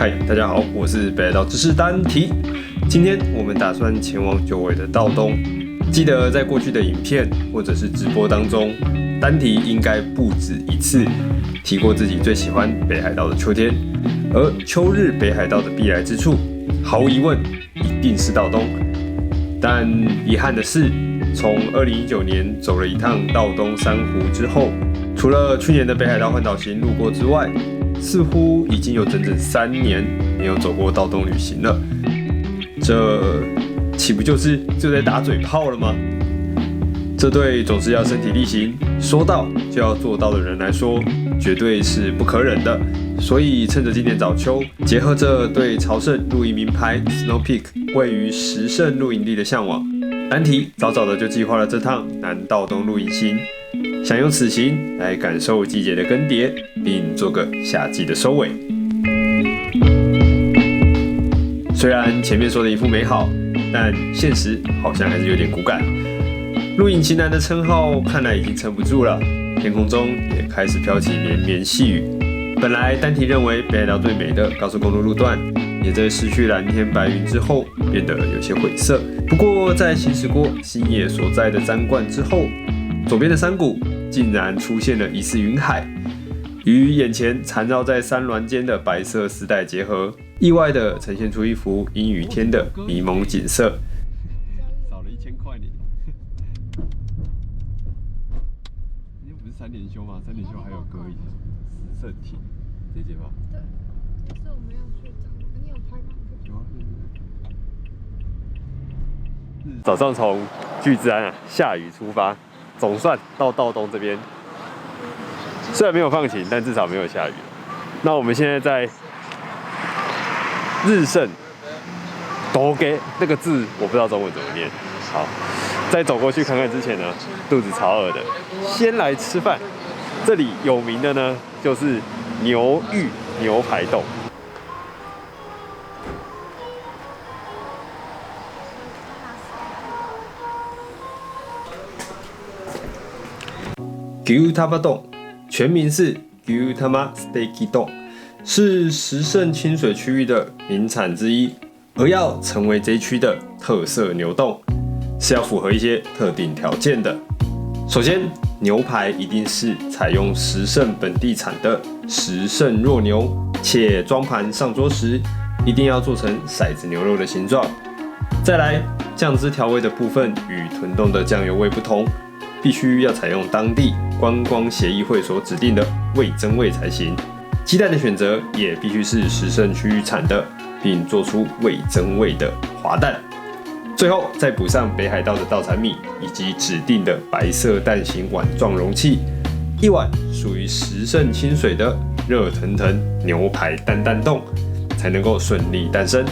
嗨，大家好，我是北海道知识单体。今天我们打算前往久违的道东。记得在过去的影片或者是直播当中，单体应该不止一次提过自己最喜欢北海道的秋天，而秋日北海道的必来之处，毫无疑问一定是道东。但遗憾的是，从2019年走了一趟道东珊瑚之后，除了去年的北海道环岛行路过之外，似乎已经有整整3年没有走过道东旅行了。这岂不就是在打嘴炮了吗？这对总是要身体力行、说到就要做到的人来说，绝对是不可忍的。所以趁着今年早秋，结合着对朝圣露营名牌 Snow Peak 位于十胜露营地的向往，单体早早的就计划了这趟南道东露营行，想用此行来感受季节的更迭，并做个夏季的收尾。虽然前面说的一副美好，但现实好像还是有点骨感。露营奇男的称号看来已经撑不住了，天空中也开始飘起绵绵细雨。本来单体认为北海道最美的高速公路路段，也在失去蓝天白云之后变得有些晦涩。不过在行驶过星野所在的詹冠之后，左边的山谷竟然出现了疑似云海，与眼前缠绕在山峦间的白色丝带结合，意外的呈现出一幅阴雨天的迷蒙景色。少了1000块你。今天不是3连休吗？3连休还有隔一时胜亭这节吧？对，可是我们要去找，你有拍吗？有啊。早上从巨之安下雨出发，总算到道东这边，虽然没有放晴，但至少没有下雨。那我们现在在日胜多给那个字我不知道中文怎么念。好，在走过去看看之前呢，肚子超饿的，先来吃饭。这里有名的呢，就是牛玉牛排冻。牛他妈冻，全名是牛他妈 Steaky 冻，是十胜清水区域的名产之一。而要成为这一区的特色牛冻，是要符合一些特定条件的。首先，牛排一定是采用十胜本地产的十胜弱牛，且装盘上桌时一定要做成骰子牛肉的形状。再来，酱汁调味的部分与豚冻的酱油味不同，必须要采用当地观光协议会所指定的味噌味才行。鸡蛋的选择也必须是十胜区域产的，并做出味噌味的滑蛋。最后再补上北海道的稻产米以及指定的白色蛋形碗状容器，一碗属于十胜清水的热腾腾牛排担担冻才能够顺利诞生。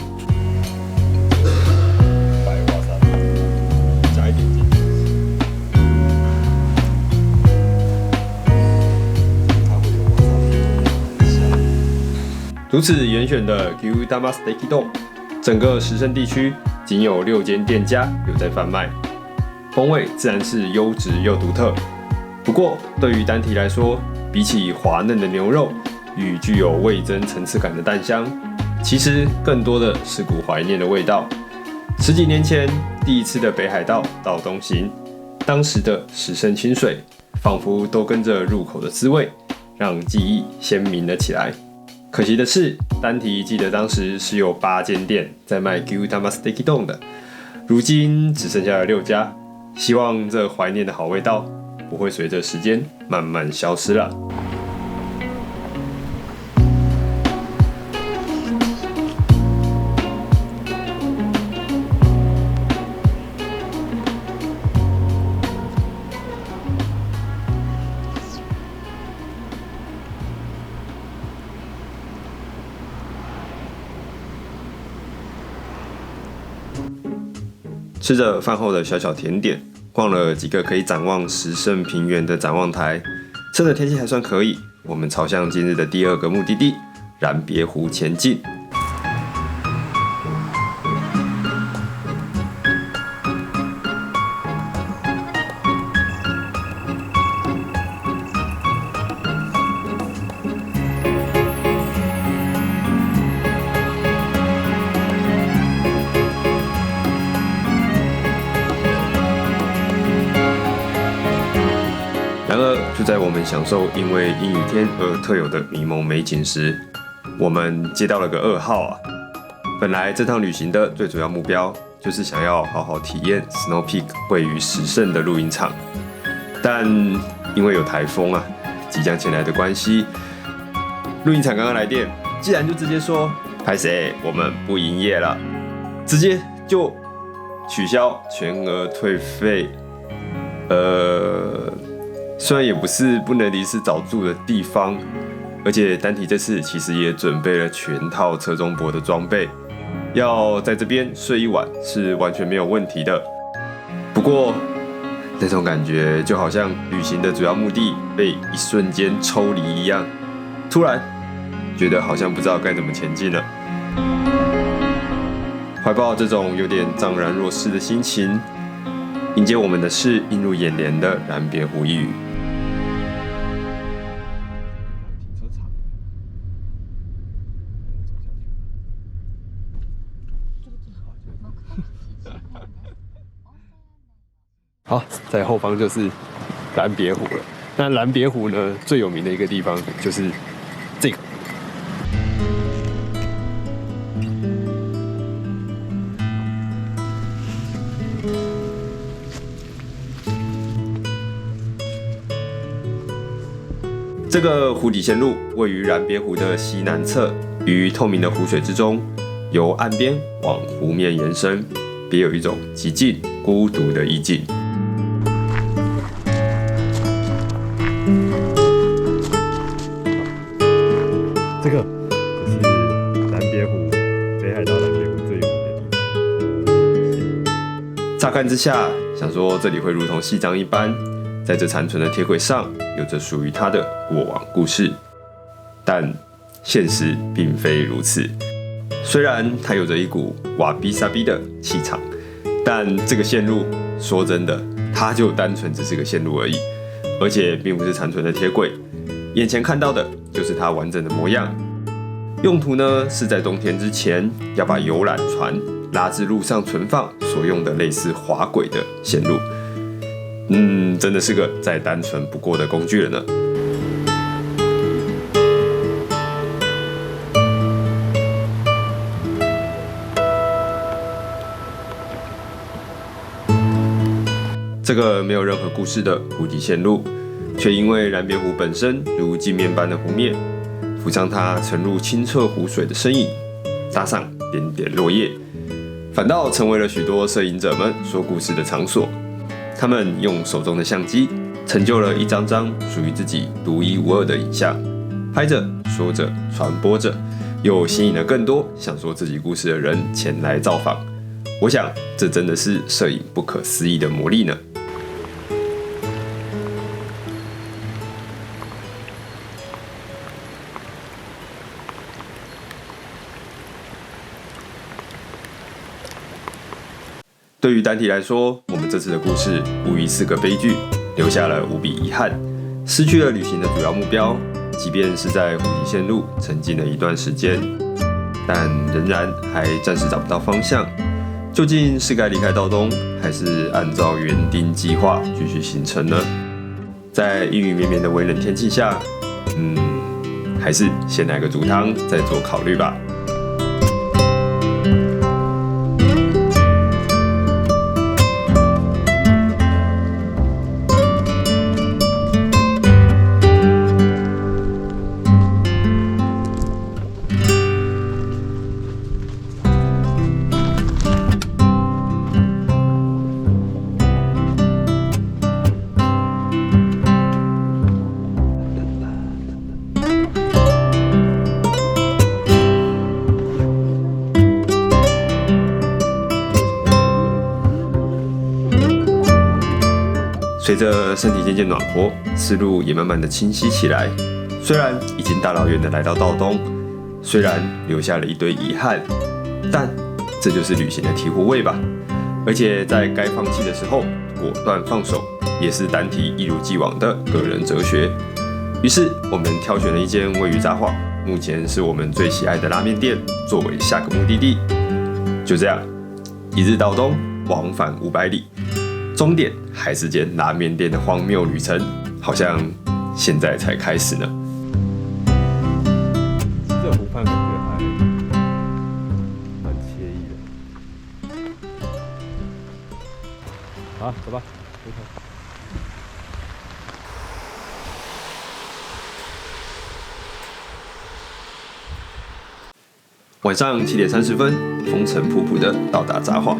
加一点进去。如此严选的 Gyutama Steaky 冻，整个十胜地区仅有6间店家有在贩卖，风味自然是优质又独特。不过对于单体来说，比起滑嫩的牛肉与具有味噌层次感的蛋香，其实更多的是股怀念的味道。10几年前第一次的北海道道东行，当时的十胜清水仿佛都跟着入口的滋味，让记忆鲜明了起来。可惜的是，单体记得当时是有8间店在卖 Gyutama Steaky 冻的，如今只剩下了6家。希望这怀念的好味道不会随着时间慢慢消失了。吃着饭后的小小甜点，逛了几个可以展望十胜平原的展望台，趁着天气还算可以，我们朝向今日的第2个目的地燃别湖前进。就在我们享受因为阴雨天而特有的迷蒙美景时，我们接到了个噩耗啊！本来这趟旅行的最主要目标就是想要好好体验 Snow Peak 位于石胜的露营场，但因为有台风啊，即将前来的关系，露营场刚刚来电，既然就直接说拍谁，我们不营业了，直接就取消，全额退费。虽然也不是不能离市找住的地方，而且单体这次其实也准备了全套车中泊的装备，要在这边睡一晚是完全没有问题的。不过那种感觉就好像旅行的主要目的被一瞬间抽离一样，突然觉得好像不知道该怎么前进了。怀抱这种有点怅然若失的心情，迎接我们的是映入眼帘的蓝别湖一隅。好，在后方就是蓝别湖了。那蓝别湖呢，最有名的一个地方就是这个。这个湖底线路位于蓝别湖的西南侧，于透明的湖水之中，由岸边往湖面延伸，别有一种极尽孤独的意境。这个就是蓝别湖，北海道蓝别湖最有名的地方。乍看之下，想说这里会如同西藏一般，在这残存的铁轨上，有着属于它的过往故事。但现实并非如此。虽然它有着一股瓦比萨比的气场，但这个线路，说真的，它就单纯只是个线路而已，而且并不是残存的铁轨。眼前看到的就是它完整的模样。用途呢，是在冬天之前要把游览船拉至路上存放所用的类似滑轨的线路。真的是个再单纯不过的工具了呢。这个没有任何故事的湖底线路，却因为蓝别湖本身如镜面般的湖面，浮上它沉入清澈湖水的身影，搭上点点落叶，反倒成为了许多摄影者们说故事的场所。他们用手中的相机，成就了一张张属于自己独一无二的影像，拍着、说着、传播着，又吸引了更多想说自己故事的人前来造访。我想，这真的是摄影不可思议的魔力呢。对于单体来说，我们这次的故事无疑是个悲剧，留下了无比遗憾，失去了旅行的主要目标。即便是在湖底线路沉浸了一段时间，但仍然还暂时找不到方向。究竟是该离开道东，还是按照原定计划继续行程呢？在阴雨绵绵的微冷天气下，还是先来个煮汤，再做考虑吧。随着身体渐渐暖和，思路也慢慢的清晰起来。虽然已经大老远的来到道东，虽然留下了一堆遗憾，但这就是旅行的醍醐味吧。而且在该放弃的时候，果断放手，也是单体一如既往的个人哲学。于是我们挑选了一间位于札幌，目前是我们最喜爱的拉面店，作为下个目的地。就这样，一日道东，往返500里。终点还是间拉面店的荒谬旅程，好像现在才开始呢。这湖畔感觉还蛮惬意的。好，走吧。晚上7点30分，风尘仆仆的到达札幌。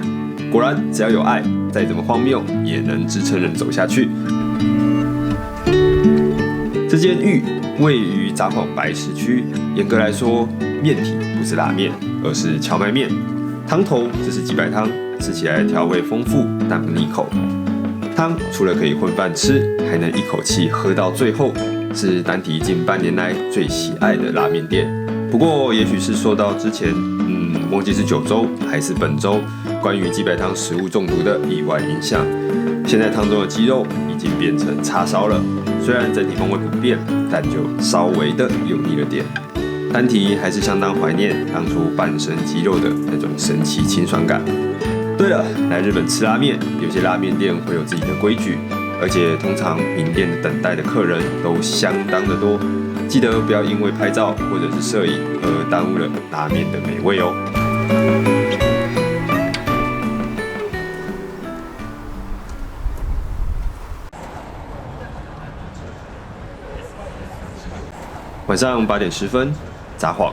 果然，只要有爱，再怎么荒谬也能支撑人走下去。这间寓位于札幌白石区，严格来说，面体不是拉面，而是荞麦面。汤头则是鸡白汤，吃起来调味丰富，但不腻口。汤除了可以混饭吃，还能一口气喝到最后，是丹提近半年来最喜爱的拉面店。不过，也许是受到之前忘记是9州还是本州关于鸡白汤食物中毒的意外影响，现在汤中的鸡肉已经变成叉烧了。虽然整体风味不变，但就稍微的油腻了点。丹提还是相当怀念当初半生鸡肉的那种神奇清爽感。对了，来日本吃拉面，有些拉面店会有自己的规矩，而且通常名店等待的客人都相当的多。记得不要因为拍照或者是摄影而耽误了拉面的美味哦。晚上8点10分，札幌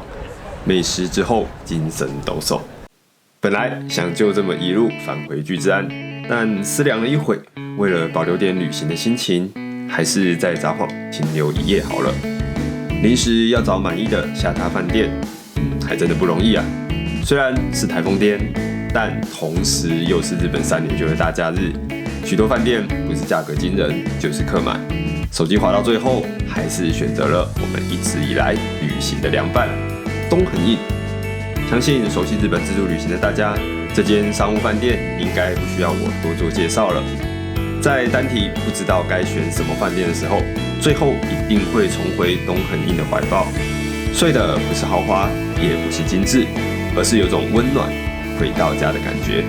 美食之后精神抖擞。本来想就这么一路返回巨之安，但思量了一会，为了保留点旅行的心情，还是在札幌停留1夜好了。临时要找满意的下榻饭店，还真的不容易啊。虽然是台风天，但同时又是日本3连休的大假日，许多饭店不是价格惊人，就是客满。手机滑到最后，还是选择了我们一直以来旅行的凉拌东横印。相信熟悉日本自助旅行的大家，这间商务饭店应该不需要我多做介绍了。在单体不知道该选什么饭店的时候，最后一定会重回东横印的怀抱。睡的不是豪华，也不是精致，而是有种温暖回到家的感觉。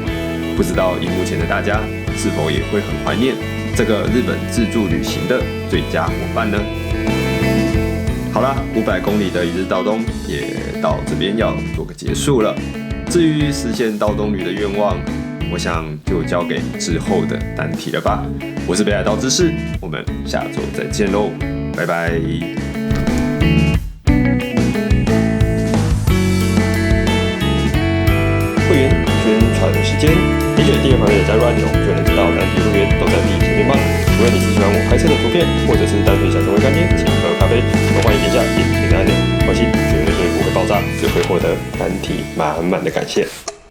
不知道荧幕前的大家是否也会很怀念这个日本自助旅行的最佳伙伴呢？好啦，500公里的一日到东也到这边要做个结束了。至于实现到东旅的愿望，我想就交给之后的单体了吧。我是北海道之士，我们下周再见喽，拜拜。会员宣传时间，点选订阅旁边的加入按钮，就能知道单体会员都在第一前面吗？无论你是喜欢我拍摄的图片，或者是单纯想成为干爹，请喝咖啡，都欢迎点下点击的按钮，关心绝对不会爆炸，只会获得单体满满的感谢。